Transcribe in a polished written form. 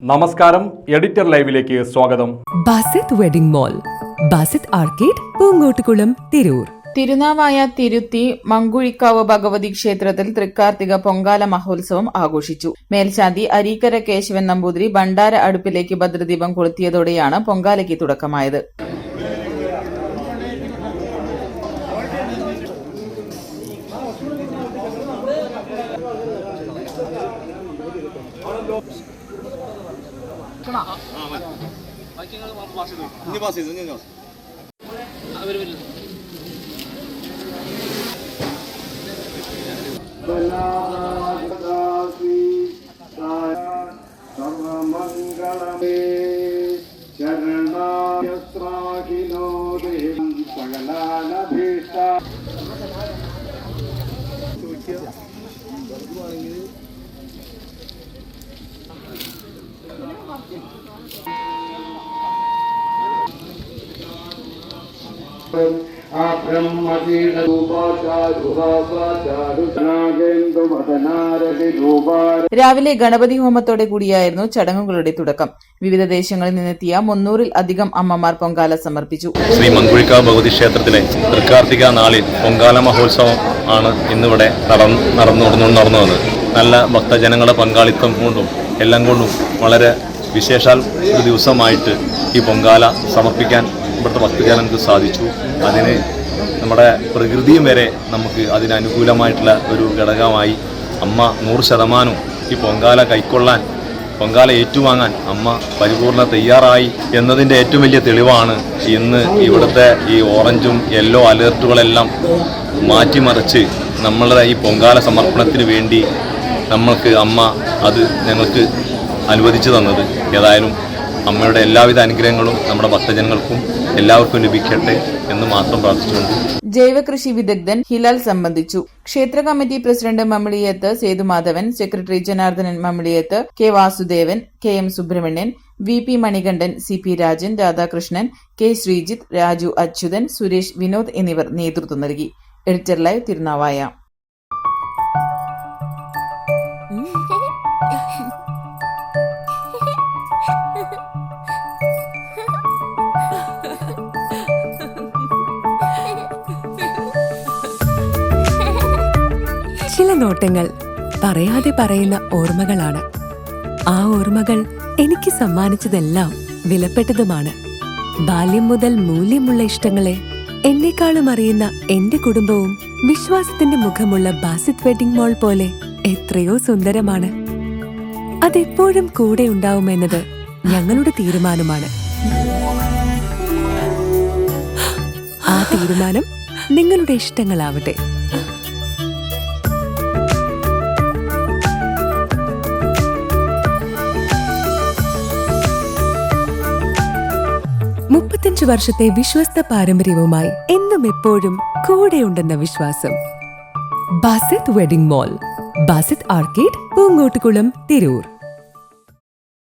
നമസ്കാരം, എഡിറ്റർ ലൈവിലേക്ക് സ്വാഗതം. Basith wedding mall, Basith arcade, Poongottukulam, Tirur. Thirunavaya Thirutthi Mankuzhikkavu Bhagavathi ക്ഷേത്രത്തിൽ തൃക്കാർത്തിക പൊങ്കാല മഹോത്സവം ആഘോഷിച്ചു. മേൽശാന്തി അരീക്കര കേശവൻ നമ്പൂതിരി ഭണ്ഡാര അടുപ്പിലേക്ക് ഭദ്രദീപം കൊളുത്തിയതോടെയാണ് പൊങ്കാലയ്ക്ക് തുടക്കമായത്. രാവിലെ ഗണപതി ഹോമത്തോടെ കൂടിയായിരുന്നു ചടങ്ങുകളുടെ തുടക്കം. വിവിധ ദേശങ്ങളിൽ നിന്നെത്തിയ 300-ൽ അധികം അമ്മമാർ പൊങ്കാല സമർപ്പിച്ചു. ശ്രീ മങ്കുഴിക്കാവ് ഭഗവതി ക്ഷേത്രത്തിലെ തൃക്കാർത്തിക നാളിൽ പൊങ്കാല മഹോത്സവം ആണ് ഇന്നിവിടെ നടന്നു വന്നത്. നല്ല ഭക്തജനങ്ങളുടെ പങ്കാളിത്തം കൊണ്ടും എല്ലാം കൊണ്ടും വളരെ വിശേഷാൽ ഒരു ദിവസമായിട്ട് ഈ പൊങ്കാല സമർപ്പിക്കാൻ ഇവിടുത്തെ ഭക്തജനങ്ങൾക്ക് സാധിച്ചു. അതിന് നമ്മുടെ പ്രകൃതിയും വരെ നമുക്ക് അതിനനുകൂലമായിട്ടുള്ള ഒരു ഘടകമായി അമ്മ 100% ഈ പൊങ്കാല കൈക്കൊള്ളാൻ, പൊങ്കാല ഏറ്റുവാങ്ങാൻ അമ്മ പരിപൂർണ്ണ തയ്യാറായി എന്നതിൻ്റെ ഏറ്റവും വലിയ തെളിവാണ് ഇന്ന് ഇവിടുത്തെ ഈ ഓറഞ്ചും യെല്ലോ അലേർട്ടുകളെല്ലാം മാറ്റിമറിച്ച് നമ്മളുടെ ഈ പൊങ്കാല സമർപ്പണത്തിന് വേണ്ടി നമ്മൾക്ക് അമ്മ അത് ഞങ്ങൾക്ക് അനുവദിച്ചു തന്നത്. ഏതായാലും അമ്മയുടെ എല്ലാവിധ അനുഗ്രഹങ്ങളും നമ്മുടെ ഭക്തജനങ്ങൾക്കും എല്ലാവർക്കും ലഭിക്കട്ടെ എന്ന് മാത്രം പ്രാർത്ഥിച്ചുകൊണ്ട് ജൈവകൃഷി വിദഗ്ധൻ ഹിലാൽ സംബന്ധിച്ചു. ക്ഷേത്ര committee president Mammiliyath Sethumadhavan, secretary Janardhanan Mammiliyath, K Vasudevan, K M Subramanian, V P Manikandan, C P Rajan, Radhakrishnan, K Sreejith, Raju Achuthan, Suresh, Vinod എന്നിവർ നേതൃത്വം നൽകി. Editor live, Thirunavaya. ചില നോട്ടങ്ങൾ പറയാതെ പറയുന്ന ഓർമ്മകളാണ്. ആ ഓർമ്മകൾ എനിക്ക് സമ്മാനിച്ചതെല്ലാം വിലപ്പെട്ടതുമാണ്. ബാല്യം മുതൽ മൂല്യമുള്ള ഇഷ്ടങ്ങളെ എന്നെക്കാളും അറിയുന്ന എന്റെ കുടുംബവും വിശ്വാസത്തിന്റെ മുഖമുള്ള ബാസിത് വെഡിംഗ് മോൾ പോലെ എത്രയോ സുന്ദരമാണ്. അതെപ്പോഴും കൂടെ ഉണ്ടാവുമെന്നത് ഞങ്ങളുടെ തീരുമാനമാണ്. ആ തീരുമാനം നിങ്ങളുടെ ഇഷ്ടങ്ങളാവട്ടെ. വർഷത്തെ വിശ്വസ്ത പാരമ്പര്യവുമായി എന്നും എപ്പോഴും കൂടെയുണ്ടെന്ന വിശ്വാസം. Basith wedding mall, Basith arcade, Poongottukulam, Tirur.